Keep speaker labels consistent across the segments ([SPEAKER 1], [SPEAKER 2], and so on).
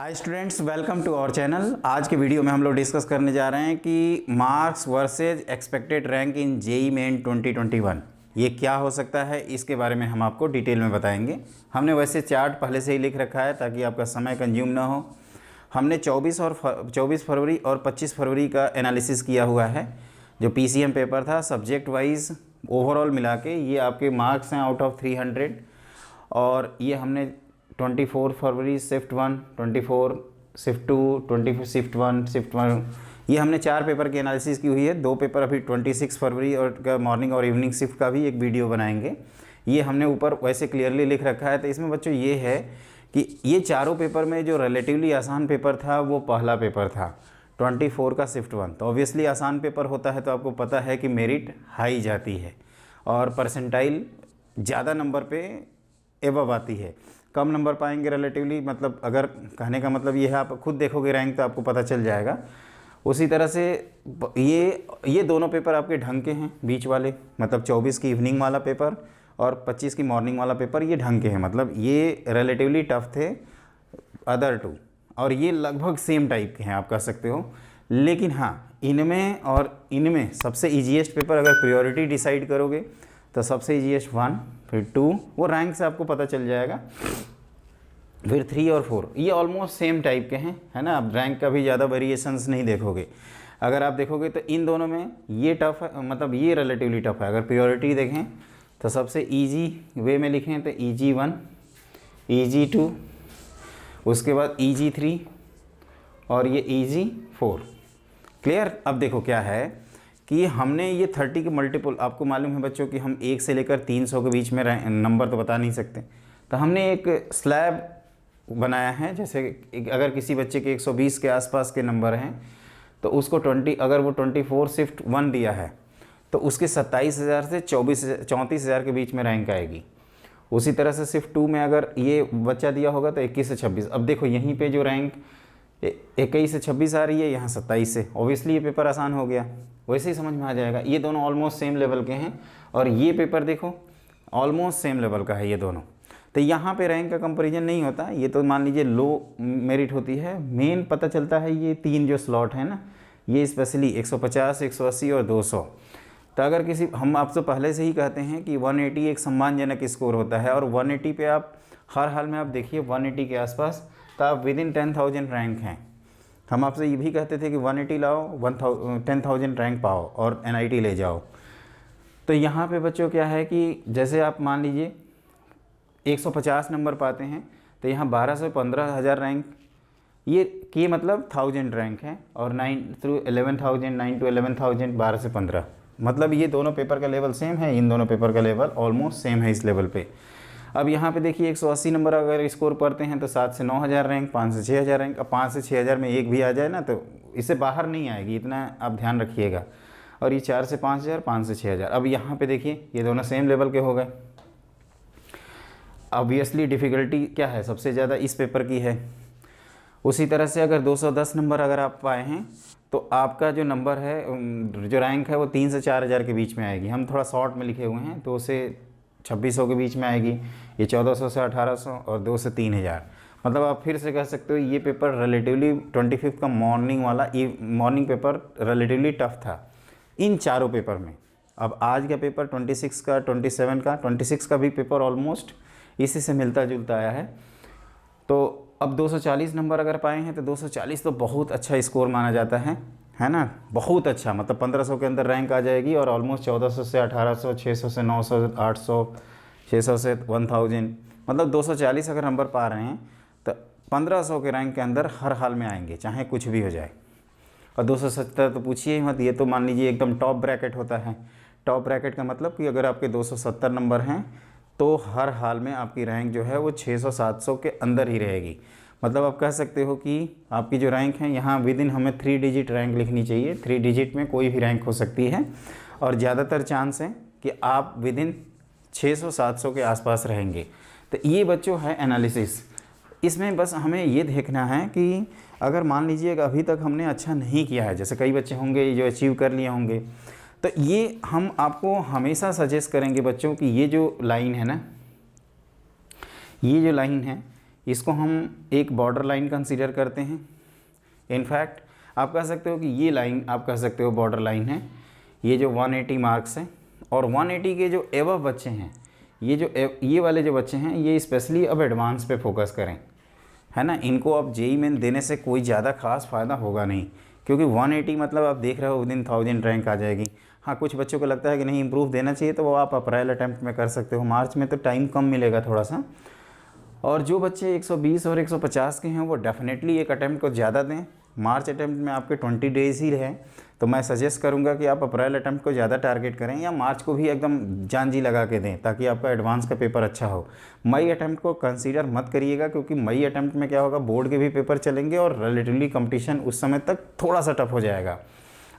[SPEAKER 1] Hi students, welcome to our channel. आज के video में हम लोग डिस्कस करने जा रहे हैं कि marks versus expected rank in JEE main 2021 ये क्या हो सकता है, इसके बारे में हम आपको डिटेल में बताएंगे। हमने वैसे चार्ट पहले से ही लिख रखा है ताकि आपका समय कंज्यूम ना हो। हमने 24 फरवरी और 25 फरवरी का एनालिसिस किया हुआ है। जो पीसीएम पेपर था सब्जेक्ट वाइज ओवरऑल मिला के ये आपके मार्क्स हैं आउट ऑफ 300। और ये हमने 24 फरवरी शिफ्ट 1, 24 शिफ्ट 2, 24 शिफ्ट 1, शिफ्ट 1, ये हमने 4 पेपर की एनालिसिस की हुई है। 2 पेपर अभी 26 फरवरी और का मॉर्निंग और इवनिंग शिफ्ट का भी एक वीडियो बनाएंगे। ये हमने ऊपर वैसे क्लियरली लिख रखा है। तो इसमें बच्चों ये है कि ये चारों पेपर में जो रिलेटिवली आसान पेपर था वो पहला पेपर था 24 का शिफ्ट 1। तो ऑब्वियसली आसान पेपर होता है तो आपको पता है कि मेरिट हाई जाती है और परसेंटाइल ज़्यादा नंबर पे एवब आती है। कम नंबर पाएंगे रिलेटिवली, मतलब अगर कहने का मतलब ये है, आप खुद देखोगे रैंक तो आपको पता चल जाएगा। उसी तरह से ये दोनों पेपर आपके ढंग के हैं बीच वाले, मतलब 24 की इवनिंग वाला पेपर और 25 की मॉर्निंग वाला पेपर ये ढंग के हैं, मतलब ये रिलेटिवली टफ थे अदर टू, और ये लगभग सेम टाइप के हैं आप कह सकते हो। लेकिन हाँ, इनमें और इनमें सबसे ईजीएस्ट पेपर अगर प्रायोरिटी डिसाइड करोगे तो सबसे ईजीएस्ट 1, फिर 2, वो रैंक से आपको पता चल जाएगा, फिर 3 और 4 ये ऑलमोस्ट सेम टाइप के हैं, है ना। आप रैंक का भी ज़्यादा वेरिएशंस नहीं देखोगे। अगर आप देखोगे तो इन दोनों में ये टफ है, मतलब ये रिलेटिवली टफ है। अगर प्रायोरिटी देखें तो सबसे इजी वे में लिखें तो EG 1, EG 2, उसके बाद EG 3 और ये EG 4। क्लियर। अब देखो क्या है कि हमने ये 30 के मल्टीपल, आपको मालूम है बच्चों कि हम 1 से लेकर 300 के बीच में नंबर तो बता नहीं सकते। तो हमने एक स्लैब बनाया है, जैसे अगर किसी बच्चे के 120 के आसपास के नंबर हैं तो उसको 20, अगर वो 24 शिफ्ट 1 दिया है तो उसके 27,000 से 34,000 के बीच में रैंक आएगी। उसी तरह से शिफ्ट 2 में अगर ये बच्चा दिया होगा तो 21 से 26। अब देखो यहीं पे जो रैंक 21 से 26 आ रही है, यहाँ 27 से, ऑब्वियसली ये पेपर आसान हो गया, वैसे ही समझ में आ जाएगा। ये दोनों ऑलमोस्ट सेम लेवल के हैं और ये पेपर देखो ऑलमोस्ट सेम लेवल का है ये दोनों। तो यहाँ पे रैंक का कंपैरिजन नहीं होता, ये तो मान लीजिए लो मेरिट होती है। मेन पता चलता है ये 3 जो स्लॉट है ना, ये स्पेशली 150, 180 और 200। तो अगर किसी, हम आपसे पहले से ही कहते हैं कि 180 एक सम्मानजनक स्कोर होता है, और 180 पे आप हर हाल में आप देखिए 180 के आसपास तो आप विद इन 10,000 रैंक हैं। हम आपसे ये भी कहते थे कि 180 लाओ, 10,000 रैंक पाओ और NIT ले जाओ। तो यहाँ पे बच्चों क्या है कि जैसे आप मान लीजिए 150 नंबर पाते हैं तो यहाँ 12 से 15,000 रैंक, ये मतलब 1000 रैंक है, और 9 to 11,000, 9 to 11,000, 12 से 15, मतलब ये दोनों पेपर का लेवल सेम है। इन दोनों पेपर का लेवल ऑलमोस्ट सेम है इस लेवल पे। अब यहाँ पे देखिए 180 नंबर अगर स्कोर पढ़ते हैं तो 7 से 9,000 रैंक, 5 से 6,000 रैंक। अब 5 से 6,000 में एक भी आ जाए ना तो इससे बाहर नहीं आएगी, इतना आप ध्यान रखिएगा। और ये 4 से 5,000, 5 से 6,000। अब यहाँ पे देखिए ये दोनों सेम लेवल के हो गए। ऑब्वियसली डिफ़िकल्टी क्या है, सबसे ज़्यादा इस पेपर की है। उसी तरह से अगर 210 नंबर अगर आप पाए हैं तो आपका जो नंबर है, जो रैंक है वो 3 से 4,000 के बीच में आएगी। हम थोड़ा शॉर्ट में लिखे हुए हैं, 2 से 2600 के बीच में आएगी, ये 1400 से 1800 और 2 से 3,000। मतलब आप फिर से कह सकते हो ये पेपर रिलेटिवली 25 का मॉर्निंग वाला, ये मॉर्निंग पेपर रिलेटिवली टफ था इन चारों पेपर में। अब आज का पेपर 26 का, 27 का, 26 का भी पेपर ऑलमोस्ट इसी से मिलता जुलता आया है। तो अब 240 नंबर अगर पाए हैं तो 240 तो बहुत अच्छा स्कोर माना जाता है ना, बहुत अच्छा। मतलब 1500 के अंदर रैंक आ जाएगी और ऑलमोस्ट 1400 से 1800, 600 से 900, 800, 600 से 1000, मतलब 240 अगर नंबर पा रहे हैं तो 1500 के रैंक के अंदर हर हाल में आएंगे, चाहे कुछ भी हो जाए। और 270 तो पूछिए ही मत, ये तो मान लीजिए एकदम टॉप ब्रैकेट होता है। टॉप ब्रैकेट का मतलब कि अगर आपके 270 नंबर हैं तो हर हाल में आपकी रैंक जो है वो 600-700 के अंदर ही रहेगी। मतलब आप कह सकते हो कि आपकी जो रैंक है यहाँ विद इन हमें 3 डिजिट रैंक लिखनी चाहिए। 3 डिजिट में कोई भी रैंक हो सकती है और ज़्यादातर चांस है कि आप विद इन 600-700 के आसपास रहेंगे। तो ये बच्चों है एनालिसिस। इसमें बस हमें ये देखना है कि अगर मान लीजिए अभी तक हमने अच्छा नहीं किया है, जैसे कई बच्चे होंगे जो अचीव कर लिए होंगे, तो ये हम आपको हमेशा सजेस्ट करेंगे बच्चों कि ये जो लाइन है ना, ये जो लाइन है इसको हम एक बॉर्डर लाइन कंसीडर करते हैं। इनफैक्ट आप कह सकते हो कि ये लाइन आप कह सकते हो बॉर्डर लाइन है, ये जो 180 मार्क्स हैं। और 180 के जो एबव बच्चे हैं, ये वाले जो बच्चे हैं, ये स्पेशली अब एडवांस पे फोकस करें, है ना। इनको अब जेई मेन देने से कोई ज़्यादा खास फ़ायदा होगा नहीं, क्योंकि 180 मतलब आप देख रहे हो विदिन 1000 रैंक आ जाएगी। हाँ, कुछ बच्चों को लगता है कि नहीं इम्प्रूव देना चाहिए, तो वो आप अप्रैल अटैम्प्ट में कर सकते हो। मार्च में तो टाइम कम मिलेगा थोड़ा सा। और जो बच्चे 120 और 150 के हैं वो डेफिनेटली एक अटैम्प्ट को ज़्यादा दें। मार्च अटैम्प्ट में आपके 20 डेज़ ही रहे, तो मैं सजेस्ट करूंगा कि आप अप्रैल अटैम्प्ट को ज़्यादा टारगेट करें, या मार्च को भी एकदम जान जी लगा के दें, ताकि आपका एडवांस का पेपर अच्छा हो। मई अटैम्प्ट को कंसीडर मत करिएगा, क्योंकि मई अटैम्प्ट में क्या होगा, बोर्ड के भी पेपर चलेंगे और रिलेटिवली कंपटीशन उस समय तक थोड़ा सा टफ हो जाएगा।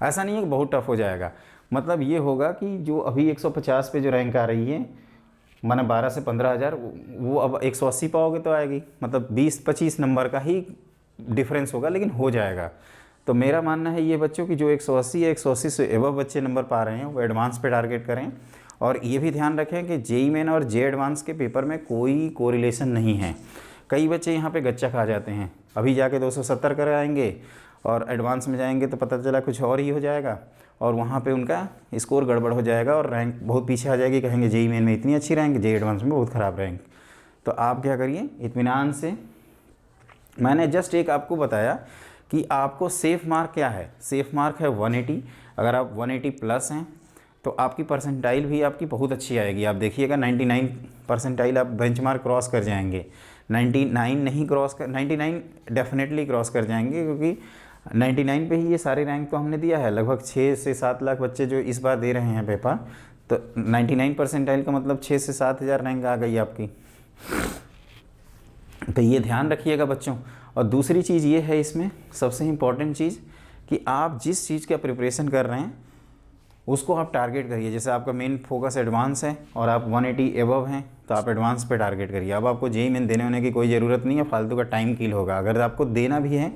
[SPEAKER 1] ऐसा नहीं है कि बहुत टफ हो जाएगा, मतलब ये होगा कि जो अभी 150 पे जो रैंक आ रही है, माने 12 से 15,000, वो अब 180 पाओगे तो आएगी, मतलब 20-25 नंबर का ही डिफरेंस होगा, लेकिन हो जाएगा। तो मेरा मानना है ये बच्चों की जो 180 या 180 से एबव बच्चे नंबर पा रहे हैं वो एडवांस पे टारगेट करें। और ये भी ध्यान रखें कि जेई मेन और जे एडवांस के पेपर में कोई कोरिलेशन नहीं है। कई बच्चे यहाँ पे गच्चा खा जाते हैं, अभी जाके 270 कर आएंगे और एडवांस में जाएंगे तो पता चला कुछ और ही हो जाएगा, और वहाँ पे उनका स्कोर गड़बड़ हो जाएगा और रैंक बहुत पीछे आ जाएगी। कहेंगे जेई मेन में इतनी अच्छी रैंक, जे एडवांस में बहुत ख़राब रैंक। तो आप क्या करिए, इत्मीनान से, मैंने जस्ट एक आपको बताया कि आपको सेफ़ मार्क क्या है। सेफ़ मार्क है 180। अगर आप 180 प्लस हैं तो आपकी परसेंटाइल भी आपकी बहुत अच्छी आएगी। आप देखिएगा 99 परसेंटाइल आप बेंचमार्क क्रॉस कर जाएंगे। 99 नहीं क्रॉस कर, 99 डेफिनेटली क्रॉस कर जाएंगे, क्योंकि 99 पे ही ये सारे रैंक तो हमने दिया है। लगभग 6 से 7 लाख बच्चे जो इस बार दे रहे हैं पेपर, तो 99 परसेंटाइल का मतलब 6 से 7 हज़ार रैंक आ गई आपकी। तो ये ध्यान रखिएगा बच्चों। और दूसरी चीज़ ये है इसमें सबसे इम्पॉर्टेंट चीज़, कि आप जिस चीज़ का प्रिपरेशन कर रहे हैं उसको आप टारगेट करिए। जैसे आपका मेन फोकस एडवांस है और आप 180 एबव हैं, तो आप एडवांस पे टारगेट करिए। अब आपको जेई मेन देने होने की कोई ज़रूरत नहीं है, फालतू का टाइम किल होगा। अगर आपको देना भी है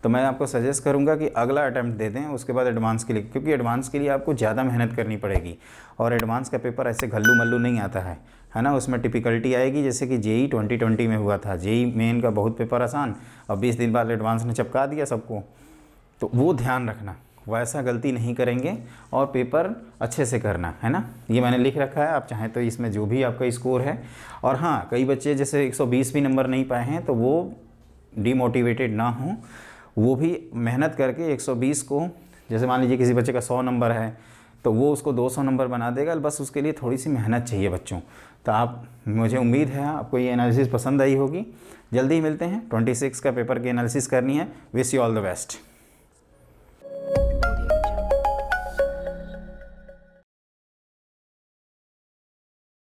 [SPEAKER 1] तो मैं आपको सजेस्ट करूंगा कि अगला अटैम्प्ट दे दें, उसके बाद एडवांस के लिए, क्योंकि एडवांस के लिए आपको ज़्यादा मेहनत करनी पड़ेगी। और एडवांस का पेपर ऐसे घल्लू मल्लू नहीं आता है ना। उसमें टिपिकलिटी आएगी, जैसे कि जेई 2020 में हुआ था। जेई मेन का बहुत पेपर आसान और 20 दिन बाद एडवांस ने चपका दिया सबको। तो वो ध्यान रखना, वैसा गलती नहीं करेंगे और पेपर अच्छे से करना, है ना। ये मैंने लिख रखा है, आप चाहें तो इसमें जो भी आपका स्कोर है। और हाँ, कई बच्चे जैसे 120 भी नंबर नहीं पाए हैं तो वो डीमोटिवेटेड ना हों, वो भी मेहनत करके 120 को, जैसे मान लीजिए किसी बच्चे का 100 नंबर है तो वो उसको 200 नंबर बना देगा, बस उसके लिए थोड़ी सी मेहनत चाहिए बच्चों। तो मुझे उम्मीद है आपको ये एनालिसिस पसंद आई होगी। जल्दी ही मिलते हैं, 26 का पेपर की एनालिसिस करनी है। Wish you all the best.